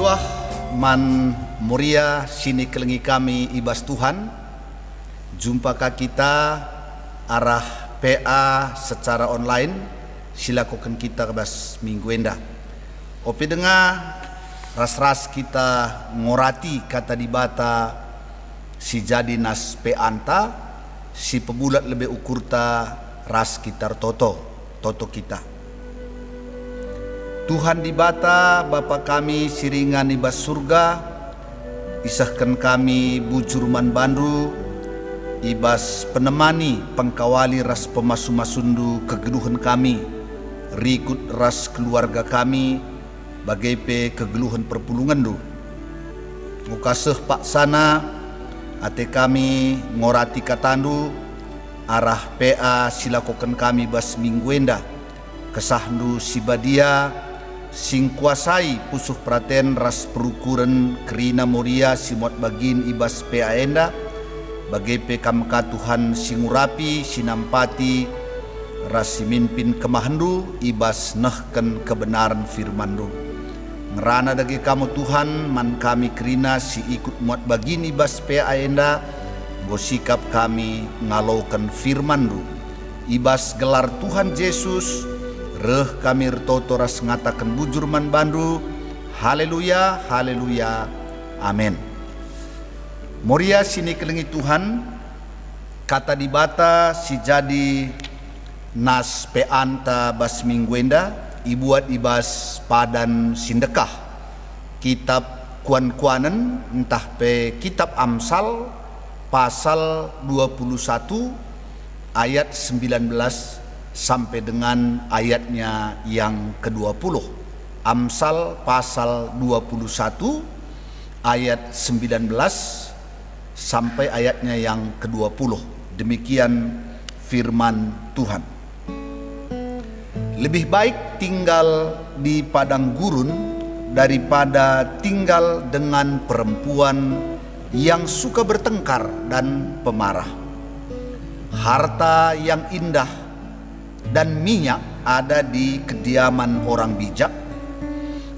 Jua-jua man muria sini kelengi kami ibas Tuhan. Jumpakah kita arah PA secara online, silakan kita kebas minggu enda. Opi dengar ras-ras kita ngorati kata dibata si jadi nas PA anta, si pebulat lebih ukurta ras kita toto kita. Tuhan dibata Bapa kami siringan ibas surga, isahkan kami bujurman bandu ibas penemani pengkawali ras pemasu-masundu kegeluhan kami, rikut ras keluarga kami bagai pe kegeluhan perpulungan du. Mukaseh pak sana ate kami ngorati katandu arah PA silakokan kami bas minggu enda kesahdu sibadia sing kuasai pusuh praten ras perukuran kerina moria simot bagin ibas PA enda bagai pe kamka Tuhan singurapi sinampati ras mimpin kemahandu ibas nahken kebenaran firmandu. Ngerana dagi kamu Tuhan man kami kerina si ikut muat bagin ibas PA enda gosikap kami ngalaukan firmandu ibas gelar Tuhan Yesus. Reh kami retoto ras ngatakan bujurman bandu. Haleluya, haleluya, amin. Moria sini kelengi Tuhan, kata dibata si jadi nas peanta bas mingguenda, ibuat ibas padan sindekah. Kitab kuan-kuanen entah pe kitab Amsal pasal 21 ayat 19 sampai dengan ayatnya yang ke-20. Amsal pasal 21 ayat 19 sampai ayatnya yang ke-20. Demikian firman Tuhan. Lebih baik tinggal di padang gurun daripada tinggal dengan perempuan yang suka bertengkar dan pemarah. Harta yang indah dan minyak ada di kediaman orang bijak,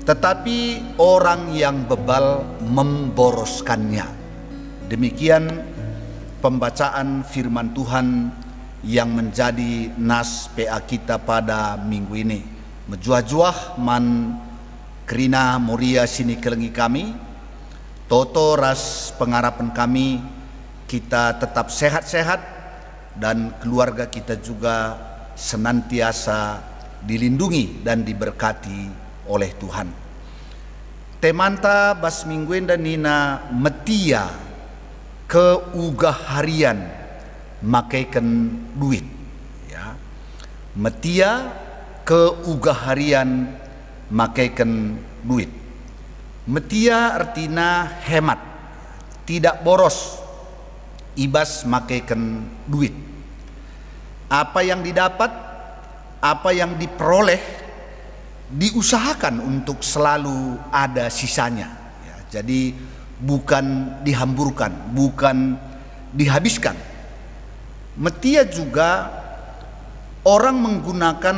tetapi orang yang bebal memboroskannya. Demikian pembacaan firman Tuhan yang menjadi nas PA kita pada minggu ini. Mejuah-juah man kerina moria sini kelengi kami, toto ras pengarapan kami kita tetap sehat-sehat dan keluarga kita juga senantiasa dilindungi dan diberkati oleh Tuhan. Temanta bas mingguen dan nina metia keugah harian makaikan duit, ya. Metia keugah harian makaikan duit. Metia artinya hemat, tidak boros, ibas makaikan duit. Apa yang didapat, apa yang diperoleh, diusahakan untuk selalu ada sisanya, ya. Jadi bukan dihamburkan, bukan dihabiskan. Metia juga orang menggunakan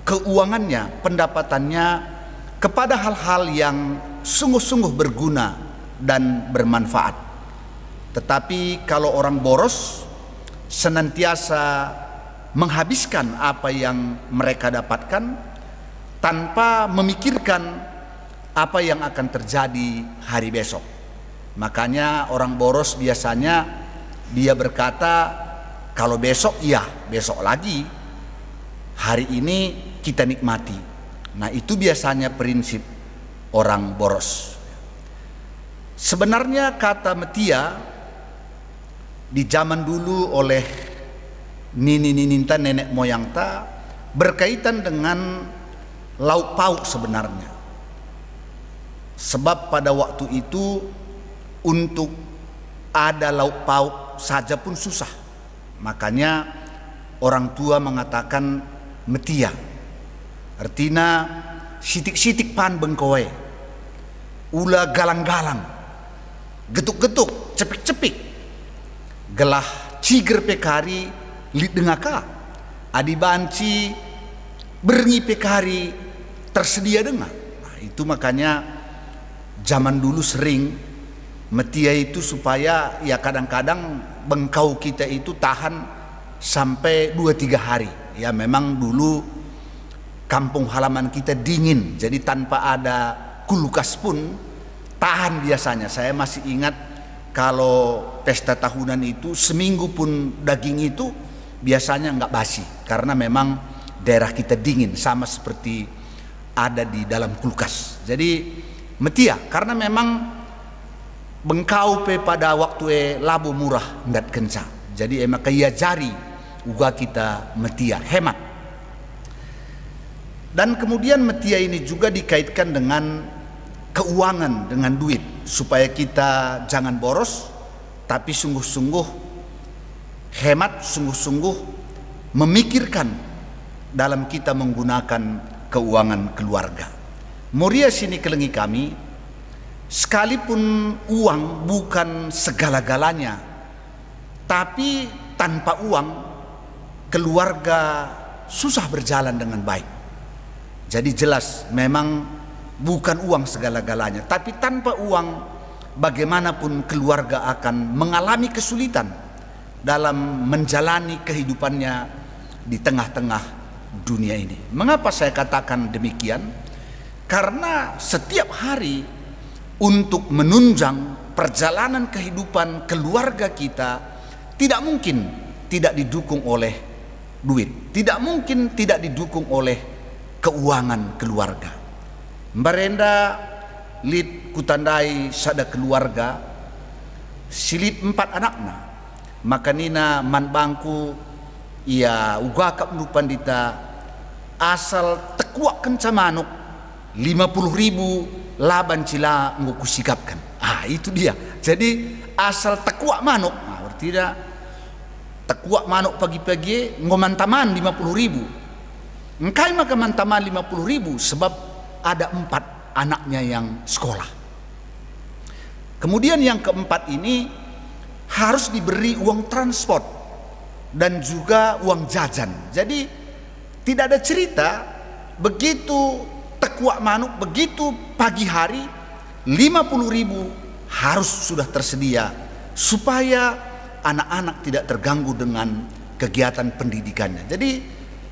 keuangannya, pendapatannya kepada hal-hal yang sungguh-sungguh berguna dan bermanfaat. Tetapi kalau orang boros senantiasa menghabiskan apa yang mereka dapatkan tanpa memikirkan apa yang akan terjadi hari besok. Makanya orang boros biasanya dia berkata, kalau besok ya besok lagi, hari ini kita nikmati. Nah, itu biasanya prinsip orang boros. Sebenarnya kata metia di zaman dulu oleh nini-nininta nenek moyang ta berkaitan dengan lauk pauk sebenarnya. Sebab pada waktu itu untuk ada lauk pauk saja pun susah. Makanya orang tua mengatakan metia. Artinya sitik-sitik pan bengkoe, ula galang-galang, getuk-getuk, cepik-cepik, gelah ciger pekari lid dengaka, adi banci berengi pekari tersedia dengar. Nah, itu makanya zaman dulu sering metia itu supaya ya kadang-kadang bengkau kita itu tahan sampai 2-3 hari. Ya memang dulu kampung halaman kita dingin, jadi tanpa ada kulkas pun tahan biasanya. Saya masih ingat kalau pesta tahunan itu seminggu pun daging itu biasanya nggak basi, karena memang daerah kita dingin sama seperti ada di dalam kulkas. Jadi metia karena memang bengkau pe pada waktu labu murah nggak kenca. Jadi emak kaya jari uga kita metia hemat. Dan kemudian metia ini juga dikaitkan dengan keuangan, dengan duit, supaya kita jangan boros tapi sungguh-sungguh hemat, sungguh-sungguh memikirkan dalam kita menggunakan keuangan keluarga. Muria sini kelengi kami, sekalipun uang bukan segala-galanya, tapi tanpa uang keluarga susah berjalan dengan baik. Jadi jelas memang bukan uang segala-galanya, tapi tanpa uang bagaimanapun keluarga akan mengalami kesulitan dalam menjalani kehidupannya di tengah-tengah dunia ini. Mengapa saya katakan demikian? Karena setiap hari untuk menunjang perjalanan kehidupan keluarga kita tidak mungkin tidak didukung oleh duit, tidak mungkin tidak didukung oleh keuangan keluarga. Mbarenda lid kutandai sada keluarga silit 4 anakna, maka nina man bangku ia ugakap nupandita asal tekuak kenca manuk 50.000 laban cila nguku sikapkan. Itu dia. Jadi asal tekuak manuk, berarti dah tekuak manuk pagi-pagi ngomantaman 50.000. Engkai maka mantaman 50.000 sebab ada 4 anaknya yang sekolah. Kemudian yang keempat ini harus diberi uang transport dan juga uang jajan. Jadi tidak ada cerita begitu tekuak manuk, begitu pagi hari 50.000 harus sudah tersedia supaya anak-anak tidak terganggu dengan kegiatan pendidikannya. Jadi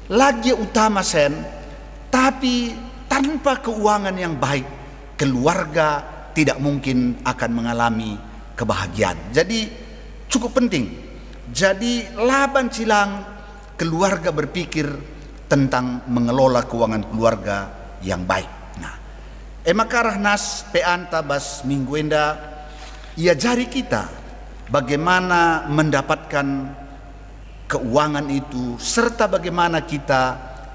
lagi utama sen, tapi tanpa keuangan yang baik keluarga tidak mungkin akan mengalami kebahagiaan. Jadi cukup penting. Jadi laban cilang keluarga berpikir tentang mengelola keuangan keluarga yang baik. Nah, emakarah nas peanta bas mingguenda ia jari kita bagaimana mendapatkan keuangan itu serta bagaimana kita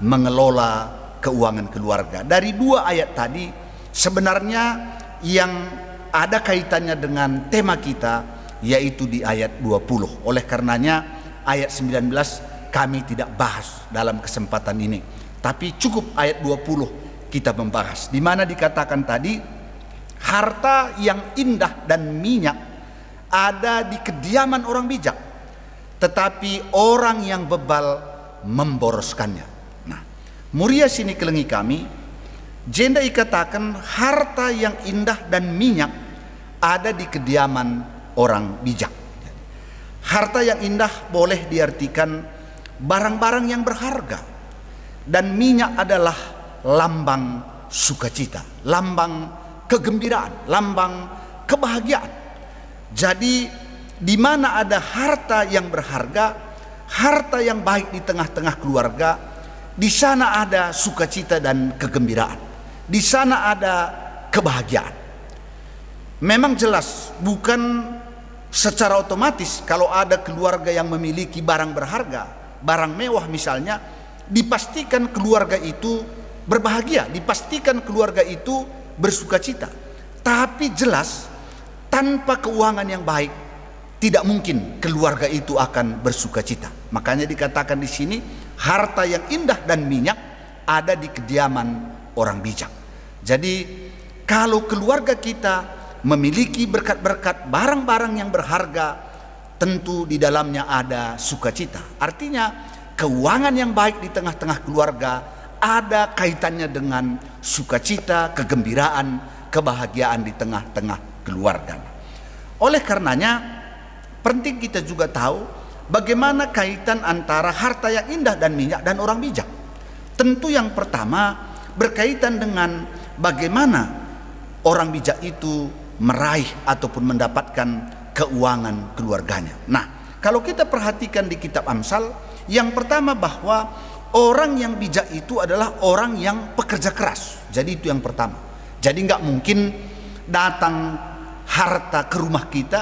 mengelola keuangan keluarga. Dari 2 ayat tadi sebenarnya yang ada kaitannya dengan tema kita yaitu di ayat 20. Oleh karenanya ayat 19 kami tidak bahas dalam kesempatan ini, tapi cukup ayat 20 kita membahas, di mana dikatakan tadi harta yang indah dan minyak ada di kediaman orang bijak, tetapi orang yang bebal memboroskannya. Nah, muria sini kelengi kami, jenda ikatakan harta yang indah dan minyak ada di kediaman orang bijak. Harta yang indah boleh diartikan barang-barang yang berharga, dan minyak adalah lambang sukacita, lambang kegembiraan, lambang kebahagiaan. Jadi di mana ada harta yang berharga, harta yang baik di tengah-tengah keluarga, di sana ada sukacita dan kegembiraan, di sana ada kebahagiaan. Memang jelas bukan secara otomatis kalau ada keluarga yang memiliki barang berharga, barang mewah misalnya, dipastikan keluarga itu berbahagia, dipastikan keluarga itu bersukacita. Tapi jelas tanpa keuangan yang baik tidak mungkin keluarga itu akan bersukacita. Makanya dikatakan di sini harta yang indah dan minyak ada di kediaman orang bijak. Jadi kalau keluarga kita memiliki berkat-berkat barang-barang yang berharga, tentu di dalamnya ada sukacita. Artinya keuangan yang baik di tengah-tengah keluarga ada kaitannya dengan sukacita, kegembiraan, kebahagiaan di tengah-tengah keluarga. Oleh karenanya penting kita juga tahu bagaimana kaitan antara harta yang indah dan minyak dan orang bijak. Tentu yang pertama berkaitan dengan bagaimana orang bijak itu meraih ataupun mendapatkan keuangan keluarganya. Nah, kalau kita perhatikan di kitab Amsal, yang pertama bahwa orang yang bijak itu adalah orang yang pekerja keras. Jadi itu yang pertama. Jadi nggak mungkin datang harta ke rumah kita,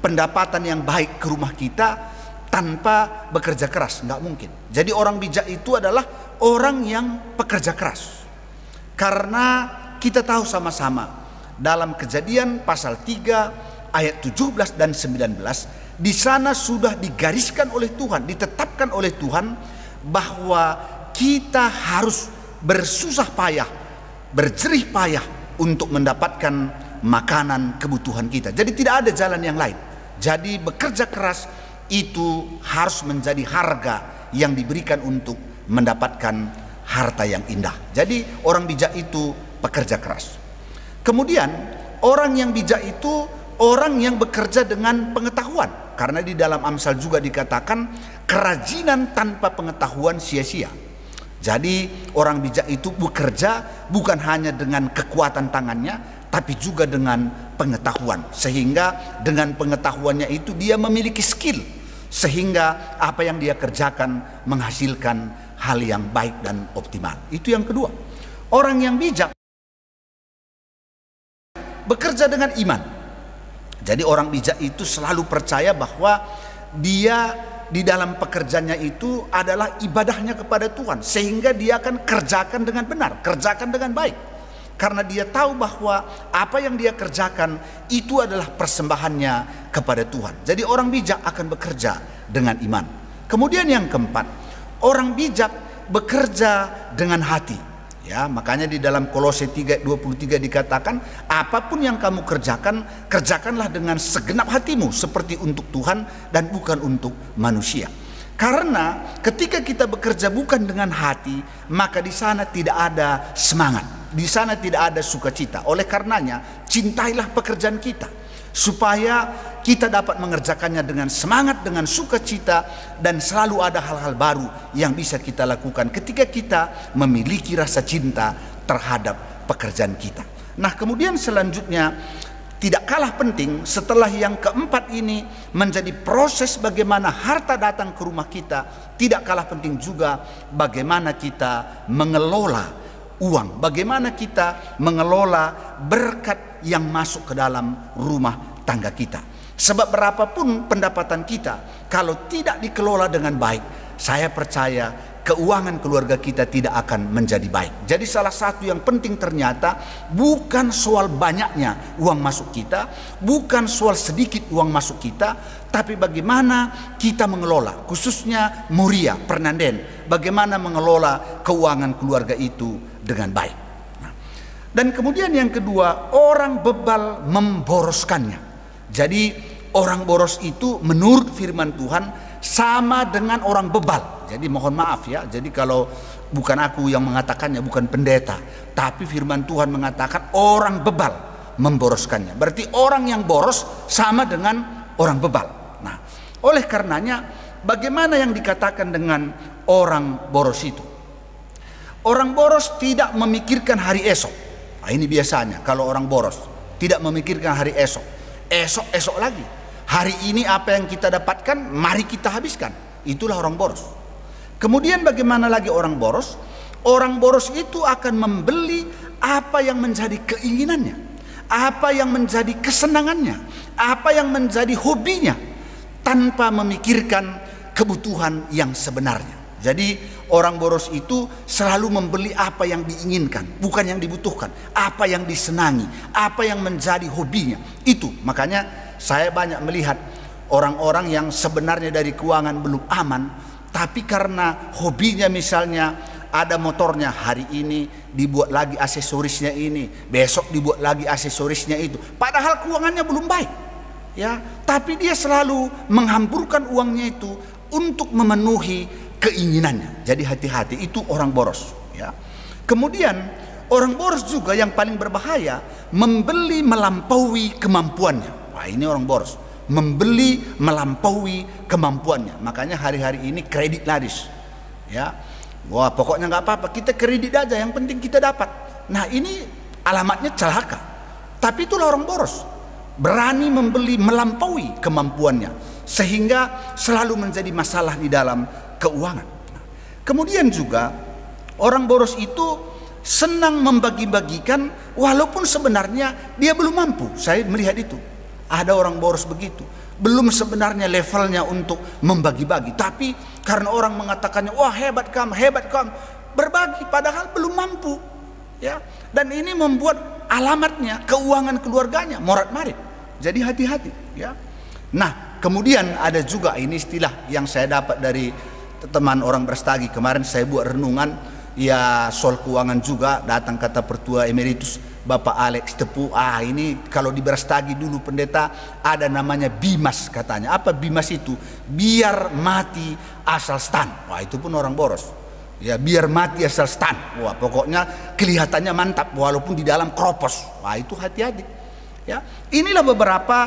pendapatan yang baik ke rumah kita tanpa bekerja keras, nggak mungkin. Jadi orang bijak itu adalah orang yang pekerja keras. Karena kita tahu sama-sama dalam Kejadian pasal 3 ayat 17 dan 19, di sana sudah digariskan oleh Tuhan, ditetapkan oleh Tuhan bahwa kita harus bersusah payah, berjerih payah untuk mendapatkan makanan kebutuhan kita. Jadi tidak ada jalan yang lain. Jadi bekerja keras itu harus menjadi harga yang diberikan untuk mendapatkan harta yang indah. Jadi orang bijak itu pekerja keras. Kemudian orang yang bijak itu orang yang bekerja dengan pengetahuan. Karena di dalam Amsal juga dikatakan kerajinan tanpa pengetahuan sia-sia. Jadi orang bijak itu bekerja bukan hanya dengan kekuatan tangannya, tapi juga dengan pengetahuan. Sehingga dengan pengetahuannya itu dia memiliki skill, sehingga apa yang dia kerjakan menghasilkan hal yang baik dan optimal. Itu yang kedua. Orang yang bijak bekerja dengan iman. Jadi orang bijak itu selalu percaya bahwa dia di dalam pekerjaannya itu adalah ibadahnya kepada Tuhan, sehingga dia akan kerjakan dengan benar, kerjakan dengan baik. Karena dia tahu bahwa apa yang dia kerjakan itu adalah persembahannya kepada Tuhan. Jadi orang bijak akan bekerja dengan iman. Kemudian yang keempat, orang bijak bekerja dengan hati. Ya, makanya di dalam Kolose 3:23 dikatakan, apapun yang kamu kerjakan, kerjakanlah dengan segenap hatimu seperti untuk Tuhan dan bukan untuk manusia. Karena ketika kita bekerja bukan dengan hati, maka di sana tidak ada semangat, di sana tidak ada sukacita. Oleh karenanya, cintailah pekerjaan kita supaya kita dapat mengerjakannya dengan semangat, dengan sukacita, dan selalu ada hal-hal baru yang bisa kita lakukan ketika kita memiliki rasa cinta terhadap pekerjaan kita. Nah, kemudian selanjutnya tidak kalah penting setelah yang keempat ini menjadi proses bagaimana harta datang ke rumah kita, tidak kalah penting juga bagaimana kita mengelola uang, bagaimana kita mengelola berkat yang masuk ke dalam rumah tangga kita. Sebab berapapun pendapatan kita, kalau tidak dikelola dengan baik, saya percaya keuangan keluarga kita tidak akan menjadi baik. Jadi salah satu yang penting ternyata bukan soal banyaknya uang masuk kita, bukan soal sedikit uang masuk kita, tapi bagaimana kita mengelola, khususnya Muria, Pernanden, bagaimana mengelola keuangan keluarga itu dengan baik. Dan kemudian yang kedua, orang bebal memboroskannya. Jadi orang boros itu menurut firman Tuhan sama dengan orang bebal. Jadi mohon maaf ya, jadi kalau bukan aku yang mengatakannya, bukan pendeta, tapi firman Tuhan mengatakan orang bebal memboroskannya. Berarti orang yang boros sama dengan orang bebal. Nah, oleh karenanya bagaimana yang dikatakan dengan orang boros itu? Orang boros tidak memikirkan hari esok. Nah, ini biasanya kalau orang boros tidak memikirkan hari esok, esok lagi. Hari ini apa yang kita dapatkan, mari kita habiskan. Itulah orang boros. Kemudian bagaimana lagi orang boros? Orang boros itu akan membeli apa yang menjadi keinginannya, apa yang menjadi kesenangannya, apa yang menjadi hobinya, tanpa memikirkan kebutuhan yang sebenarnya. Jadi orang boros itu selalu membeli apa yang diinginkan, bukan yang dibutuhkan, apa yang disenangi, apa yang menjadi hobinya. Itu makanya saya banyak melihat orang-orang yang sebenarnya dari keuangan belum aman, tapi karena hobinya misalnya ada motornya, hari ini dibuat lagi aksesorisnya ini, besok dibuat lagi aksesorisnya itu, padahal keuangannya belum baik ya, tapi dia selalu menghamburkan uangnya itu untuk memenuhi keinginannya. Jadi hati-hati, itu orang boros ya. Kemudian orang boros juga yang paling berbahaya, membeli melampaui kemampuannya. Wah, ini orang boros, membeli melampaui kemampuannya. Makanya hari-hari ini kredit laris, ya. Wah, pokoknya nggak apa-apa, kita kredit aja, yang penting kita dapat. Nah, ini alamatnya celaka. Tapi itulah orang boros, berani membeli melampaui kemampuannya, sehingga selalu menjadi masalah di dalam keuangan. Kemudian juga orang boros itu senang membagi-bagikan walaupun sebenarnya dia belum mampu. Saya melihat itu. Ada orang boros begitu, belum sebenarnya levelnya untuk membagi-bagi, tapi karena orang mengatakannya, wah hebat kamu, berbagi padahal belum mampu, ya. Dan ini membuat alamatnya keuangan keluarganya morat-marit. Jadi hati-hati, ya. Nah, kemudian ada juga ini istilah yang saya dapat dari teman orang Brastagi. Kemarin saya buat renungan, ya, soal keuangan juga. Datang kata Pertua Emeritus Bapak Alex Tepu, ini kalau di Brastagi dulu pendeta ada namanya bimas katanya. Apa bimas itu? Biar mati asal stan. Wah, itu pun orang boros. Ya, biar mati asal stan. Wah, pokoknya kelihatannya mantap walaupun di dalam kropos. Wah, itu hati-hati. Ya, inilah beberapa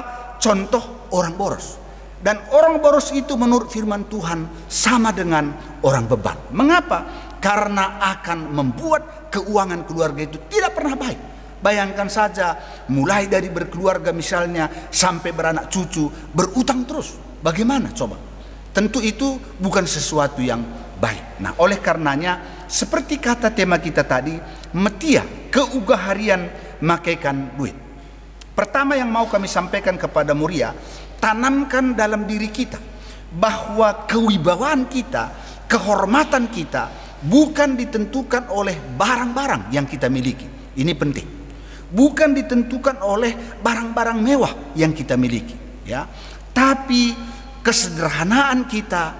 contoh orang boros. Dan orang boros itu menurut firman Tuhan sama dengan orang bebal. Mengapa? Karena akan membuat keuangan keluarga itu tidak pernah baik. Bayangkan saja, mulai dari berkeluarga misalnya sampai beranak cucu, berutang terus. Bagaimana coba? Tentu itu bukan sesuatu yang baik. Nah, oleh karenanya seperti kata tema kita tadi, metia keugah harian makaikan duit. Pertama yang mau kami sampaikan kepada Muria, tanamkan dalam diri kita bahwa kewibawaan kita, kehormatan kita bukan ditentukan oleh barang-barang yang kita miliki. Ini penting. Bukan ditentukan oleh barang-barang mewah yang kita miliki, ya. Tapi kesederhanaan kita,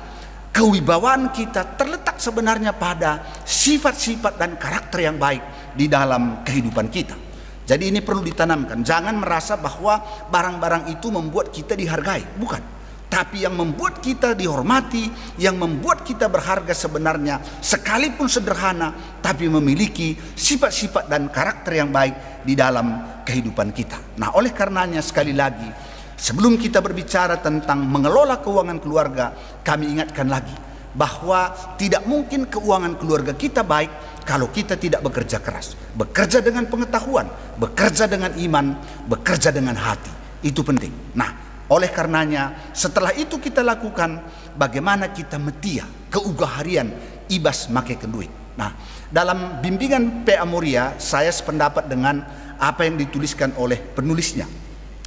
kewibawaan kita terletak sebenarnya pada sifat-sifat dan karakter yang baik di dalam kehidupan kita. Jadi ini perlu ditanamkan. Jangan merasa bahwa barang-barang itu membuat kita dihargai, bukan. Tapi yang membuat kita dihormati, yang membuat kita berharga sebenarnya sekalipun sederhana, tapi memiliki sifat-sifat dan karakter yang baik di dalam kehidupan kita. Nah, oleh karenanya sekali lagi, sebelum kita berbicara tentang mengelola keuangan keluarga, kami ingatkan lagi bahwa tidak mungkin keuangan keluarga kita baik kalau kita tidak bekerja keras, bekerja dengan pengetahuan, bekerja dengan iman, bekerja dengan hati. Itu penting. Nah, oleh karenanya setelah itu kita lakukan bagaimana kita metia keugah harian ibas make ke duit. Nah, dalam bimbingan PA Muria saya sependapat dengan apa yang dituliskan oleh penulisnya.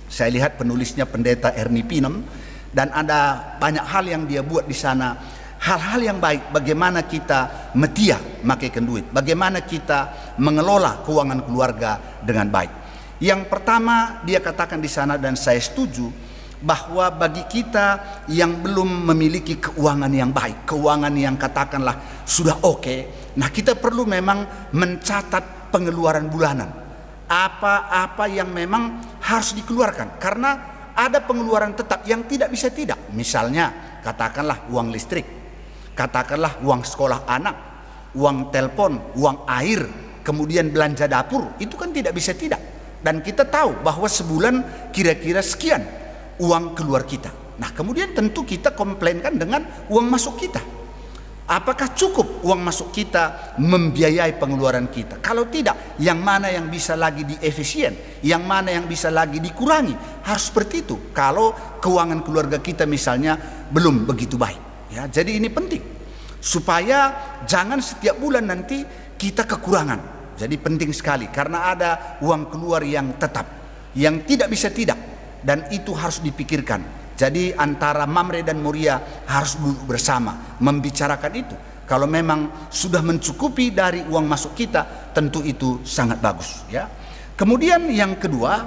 Saya lihat penulisnya Pendeta Ernie Pinem, dan ada banyak hal yang dia buat di sana. Hal-hal yang baik, bagaimana kita metia makaikan duit, bagaimana kita mengelola keuangan keluarga dengan baik. Yang pertama dia katakan di sana, dan saya setuju, bahwa bagi kita yang belum memiliki keuangan yang baik, keuangan yang katakanlah sudah oke, nah kita perlu memang mencatat pengeluaran bulanan. Apa-apa yang memang harus dikeluarkan, karena ada pengeluaran tetap yang tidak bisa tidak. Misalnya katakanlah uang listrik, katakanlah uang sekolah anak, uang telepon, uang air, kemudian belanja dapur, itu kan tidak bisa tidak. Dan kita tahu bahwa sebulan kira-kira sekian uang keluar kita. Nah, kemudian tentu kita komplainkan dengan uang masuk kita. Apakah cukup uang masuk kita membiayai pengeluaran kita? Kalau tidak, yang mana yang bisa lagi diefisien, yang mana yang bisa lagi dikurangi? Harus seperti itu. Kalau keuangan keluarga kita misalnya belum begitu baik. Ya, jadi ini penting supaya jangan setiap bulan nanti kita kekurangan. Jadi penting sekali karena ada uang keluar yang tetap, yang tidak bisa tidak, dan itu harus dipikirkan. Jadi antara Mamre dan Muria harus duduk bersama membicarakan itu. Kalau memang sudah mencukupi dari uang masuk kita, tentu itu sangat bagus, ya. Kemudian yang kedua,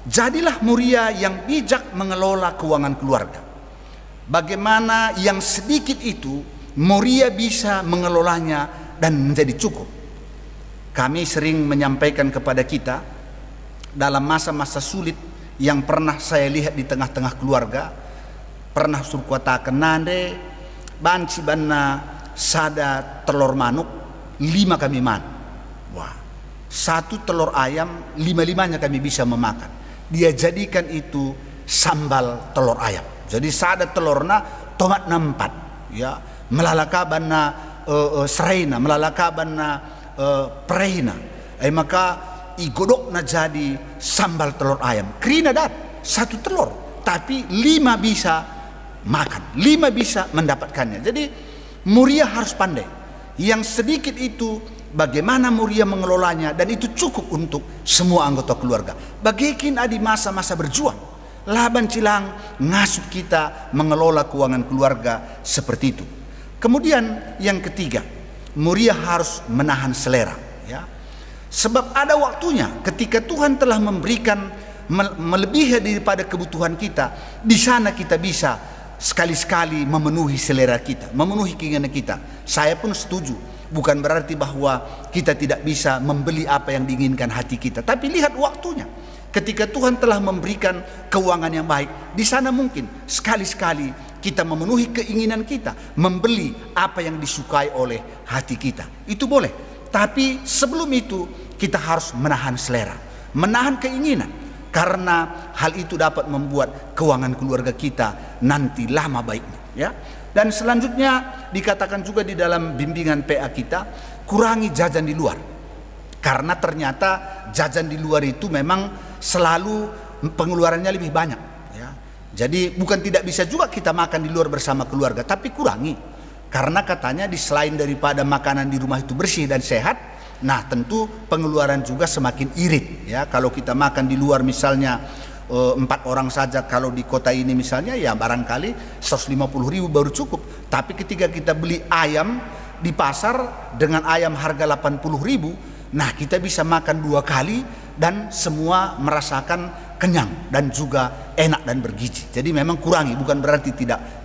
jadilah Muria yang bijak mengelola keuangan keluarga. Bagaimana yang sedikit itu Muria bisa mengelolanya dan menjadi cukup. Kami sering menyampaikan kepada kita dalam masa-masa sulit yang pernah saya lihat di tengah-tengah keluarga, pernah surkuatakan nande banci banna sada telur manuk 5 kami man. Wah, satu telur ayam, lima-limanya kami bisa memakan. Dia jadikan itu sambal telur ayam. Jadi sada telurna tomat nampat, ya, melalakaban na seraina, melalakaban na preina. Maka igodok na jadi sambal telur ayam. Krina dat satu telur, tapi 5 bisa makan, 5 bisa mendapatkannya. Jadi muria harus pandai. Yang sedikit itu bagaimana muria mengelolanya, dan itu cukup untuk semua anggota keluarga. Bagaikan di masa-masa berjuang, laban cilang ngasup kita mengelola keuangan keluarga seperti itu. Kemudian yang ketiga, muria harus menahan selera, ya. Sebab ada waktunya ketika Tuhan telah memberikan melebihi daripada kebutuhan kita, di sana kita bisa sekali-sekali memenuhi selera kita, memenuhi keinginan kita. Saya pun setuju, bukan berarti bahwa kita tidak bisa membeli apa yang diinginkan hati kita, tapi lihat waktunya. Ketika Tuhan telah memberikan keuangan yang baik, di sana mungkin sekali-sekali kita memenuhi keinginan kita, membeli apa yang disukai oleh hati kita. Itu boleh. Tapi sebelum itu kita harus menahan selera, menahan keinginan, karena hal itu dapat membuat keuangan keluarga kita nanti lama baiknya, ya. Dan selanjutnya dikatakan juga di dalam bimbingan PA kita, kurangi jajan di luar. Karena ternyata jajan di luar itu memang selalu pengeluarannya lebih banyak, ya. Jadi bukan tidak bisa juga kita makan di luar bersama keluarga, tapi kurangi. Karena katanya selain daripada makanan di rumah itu bersih dan sehat, nah tentu pengeluaran juga semakin irit, ya. Kalau kita makan di luar misalnya 4 orang saja, kalau di kota ini misalnya ya barangkali 150.000 baru cukup. Tapi ketika kita beli ayam di pasar dengan ayam harga 80.000, nah kita bisa makan 2 kali dan semua merasakan kenyang dan juga enak dan bergizi. Jadi memang kurangi, bukan berarti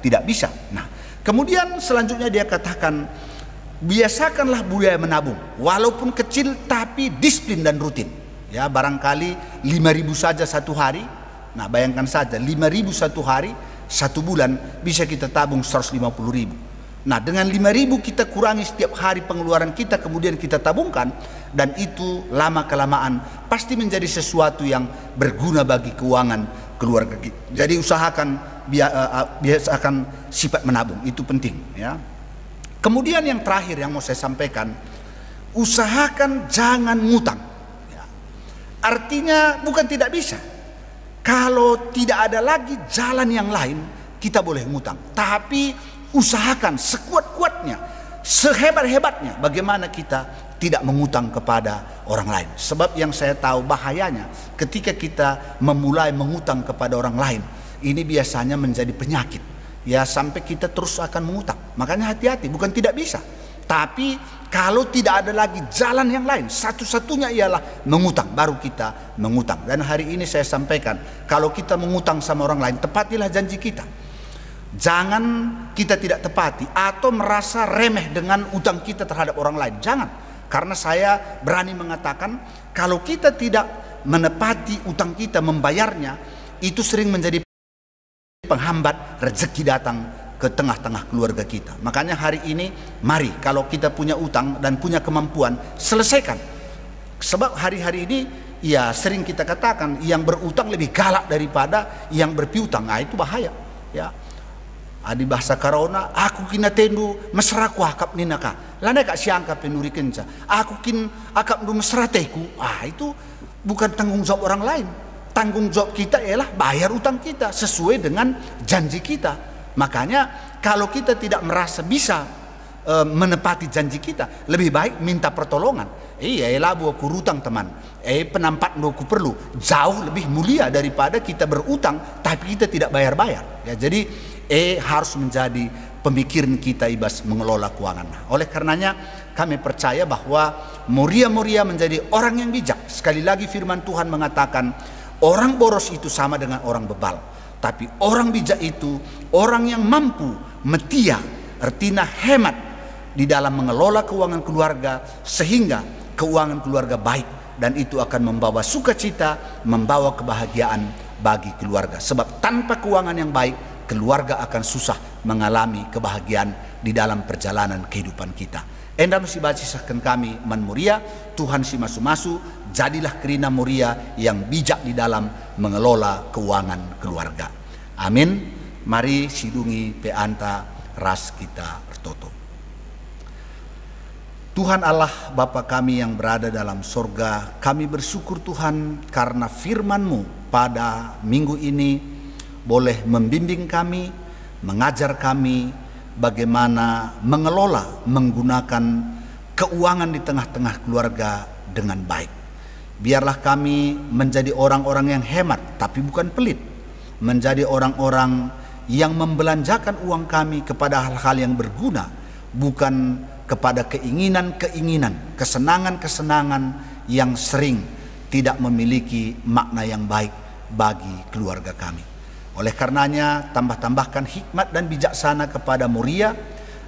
tidak bisa. Nah, kemudian selanjutnya dia katakan, biasakanlah budaya menabung, walaupun kecil tapi disiplin dan rutin. Ya, barangkali 5.000 saja satu hari. Nah, bayangkan saja 5.000 satu hari, 1 bulan bisa kita tabung 150.000. Nah, dengan 5.000 kita kurangi setiap hari pengeluaran kita, kemudian kita tabungkan, dan itu lama kelamaan pasti menjadi sesuatu yang berguna bagi keuangan keluarga kita. Jadi usahakan biasakan sifat menabung, itu penting, ya. Kemudian yang terakhir yang mau saya sampaikan, usahakan jangan ngutang, ya. Artinya bukan tidak bisa, kalau tidak ada lagi jalan yang lain kita boleh ngutang, tapi usahakan sekuat-kuatnya, sehebat-hebatnya bagaimana kita tidak mengutang kepada orang lain. Sebab yang saya tahu bahayanya ketika kita memulai mengutang kepada orang lain, ini biasanya menjadi penyakit, ya, sampai kita terus akan mengutang. Makanya hati-hati, bukan tidak bisa, tapi kalau tidak ada lagi jalan yang lain, satu-satunya ialah mengutang, baru kita mengutang. Dan hari ini saya sampaikan, kalau kita mengutang sama orang lain, tepatilah janji kita. Jangan kita tidak tepati atau merasa remeh dengan utang kita terhadap orang lain. Jangan. Karena saya berani mengatakan, kalau kita tidak menepati utang kita, membayarnya, itu sering menjadi penghambat rezeki datang ke tengah-tengah keluarga kita. Makanya hari ini mari, kalau kita punya utang dan punya kemampuan, selesaikan. Sebab hari-hari ini ya sering kita katakan yang berutang lebih galak daripada yang berpiutang. Nah, itu bahaya, ya. Adi bahasa karona, aku kina tendu mesra ku akap ninaka, lana kak siangka penuri kenca, aku kin akap du mesra teku. Itu bukan tanggung jawab orang lain. Tanggung jawab kita ialah bayar utang kita sesuai dengan janji kita. Makanya kalau kita tidak merasa bisa menepati janji kita, lebih baik minta pertolongan. Iya, buah kurutang teman. Penampat ku perlu jauh lebih mulia daripada kita berutang tapi kita tidak bayar-bayar. Ya, jadi harus menjadi pemikiran kita ibas mengelola keuangan. Oleh karenanya kami percaya bahwa muria-muria menjadi orang yang bijak. Sekali lagi firman Tuhan mengatakan, orang boros itu sama dengan orang bebal, tapi orang bijak itu orang yang mampu metia, artinya hemat di dalam mengelola keuangan keluarga sehingga keuangan keluarga baik, dan itu akan membawa sukacita, membawa kebahagiaan bagi keluarga. Sebab tanpa keuangan yang baik, keluarga akan susah mengalami kebahagiaan di dalam perjalanan kehidupan kita. Endam si basisahkan kami man Muria, Tuhan si masu-masu, jadilah kerina Muria yang bijak di dalam mengelola keuangan keluarga. Amin. Mari sidungi peanta ras kita bertoto. Tuhan Allah Bapa kami yang berada dalam sorga, kami bersyukur Tuhan karena firman-Mu pada minggu ini boleh membimbing kami, mengajar kami bagaimana mengelola, menggunakan keuangan di tengah-tengah keluarga dengan baik. Biarlah kami menjadi orang-orang yang hemat tapi bukan pelit, menjadi orang-orang yang membelanjakan uang kami kepada hal-hal yang berguna, bukan kepada keinginan-keinginan, kesenangan-kesenangan yang sering tidak memiliki makna yang baik bagi keluarga kami. Oleh karenanya, tambah-tambahkan hikmat dan bijaksana kepada Muria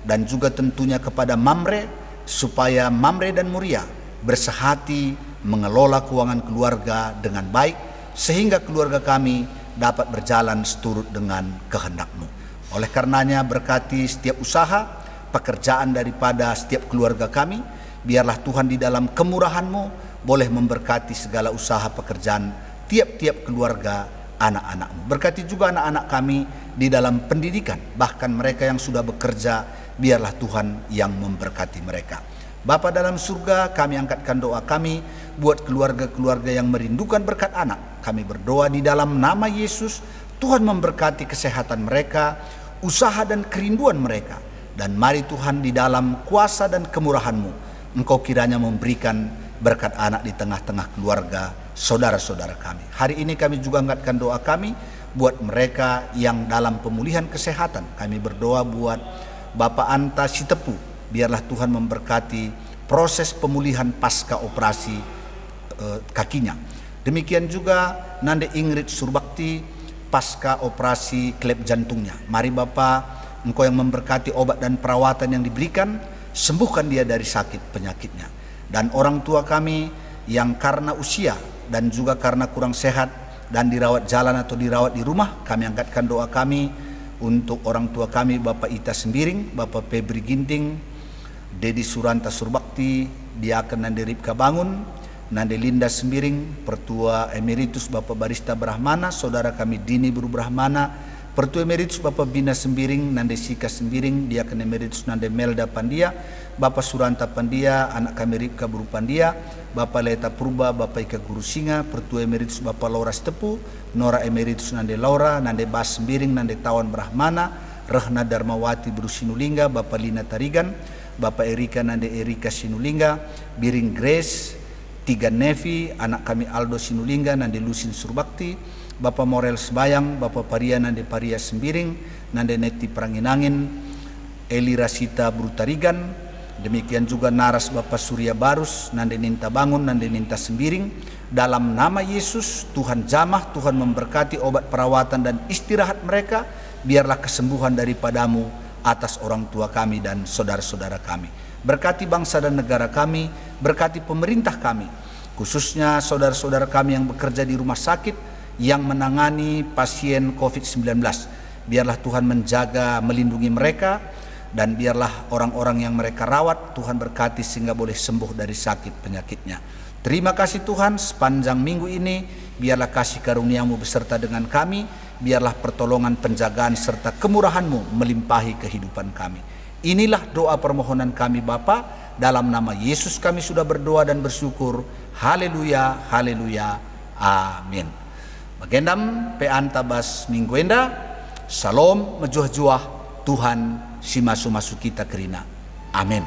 dan juga tentunya kepada Mamre, supaya Mamre dan Muria bersehati mengelola keuangan keluarga dengan baik, sehingga keluarga kami dapat berjalan seturut dengan kehendak-Mu. Oleh karenanya, berkati setiap usaha, pekerjaan daripada setiap keluarga kami. Biarlah Tuhan di dalam kemurahan-Mu boleh memberkati segala usaha pekerjaan tiap-tiap keluarga anak-anak-Mu. Berkati juga anak-anak kami di dalam pendidikan, bahkan mereka yang sudah bekerja, biarlah Tuhan yang memberkati mereka. Bapa dalam surga, kami angkatkan doa kami buat keluarga-keluarga yang merindukan berkat anak. Kami berdoa di dalam nama Yesus, Tuhan memberkati kesehatan mereka, usaha dan kerinduan mereka. Dan mari Tuhan di dalam kuasa dan kemurahan-Mu, Engkau kiranya memberikan berkat anak di tengah-tengah keluarga saudara-saudara kami. Hari ini kami juga angkatkan doa kami buat mereka yang dalam pemulihan kesehatan. Kami berdoa buat Bapak Anta Sitepu, biarlah Tuhan memberkati proses pemulihan pasca operasi kakinya. Demikian juga Nande Ingrid Surbakti pasca operasi klep jantungnya. Mari Bapak, Engkau yang memberkati obat dan perawatan yang diberikan, sembuhkan dia dari sakit penyakitnya. Dan orang tua kami yang karena usia dan juga karena kurang sehat dan dirawat jalan atau dirawat di rumah, kami angkatkan doa kami untuk orang tua kami, Bapak Ita Sembiring, Bapak Febri Ginting, Dedi Suranta Surbakti, Diaken Nande Ripka Bangun, Nande Linda Sembiring, Pertua Emeritus Bapak Barista Brahmana, saudara kami Dini Buru Brahmana, Pertua Emeritus Bapak Bina Sembiring, Nande Sika Sembiring, Diaken Emeritus Nande Melda Pandia, Bapak Suranta Pandia, anak kami Ripka Buru Pandia, Bapak Leta Purba, Bapak Ika Guru Singa, Pertua Emeritus Bapak Laura Stepu, Nora Emeritus Nande Laura, Nande Bas Sembiring, Nande Tawan Brahmana, Rehna Darmawati Buru Sinulinga, Bapak Lina Tarigan, Bapak Erika Nande Erika Sinulinga, Biring Grace, Tiga Nevi, anak kami Aldo Sinulinga, Nande Lusin Surbakti, Bapak Morel Sebayang, Bapak Paria Nande Paria Sembiring, Nande Neti Pranginangin, Eli Rasita Brutarigan. Demikian juga naras Bapak Surya Barus, Nande Ninta Bangun, Nande Ninta Sembiring. Dalam nama Yesus, Tuhan jamah, Tuhan memberkati obat perawatan dan istirahat mereka. Biarlah kesembuhan daripadamu atas orang tua kami dan saudara-saudara kami. Berkati bangsa dan negara kami, berkati pemerintah kami, khususnya saudara-saudara kami yang bekerja di rumah sakit, yang menangani pasien COVID-19. Biarlah Tuhan menjaga, melindungi mereka, dan biarlah orang-orang yang mereka rawat, Tuhan berkati sehingga boleh sembuh dari sakit penyakitnya. Terima kasih Tuhan, sepanjang minggu ini, biarlah kasih karunia-Mu beserta dengan kami, biarlah pertolongan, penjagaan, serta kemurahan-Mu melimpahi kehidupan kami. Inilah doa permohonan kami Bapa, dalam nama Yesus kami sudah berdoa dan bersyukur. Haleluya, haleluya, amin. Bagendam pe antabas mingguenda, salom mejuah-juah, Tuhan si masu-masu kita kerina. Amin.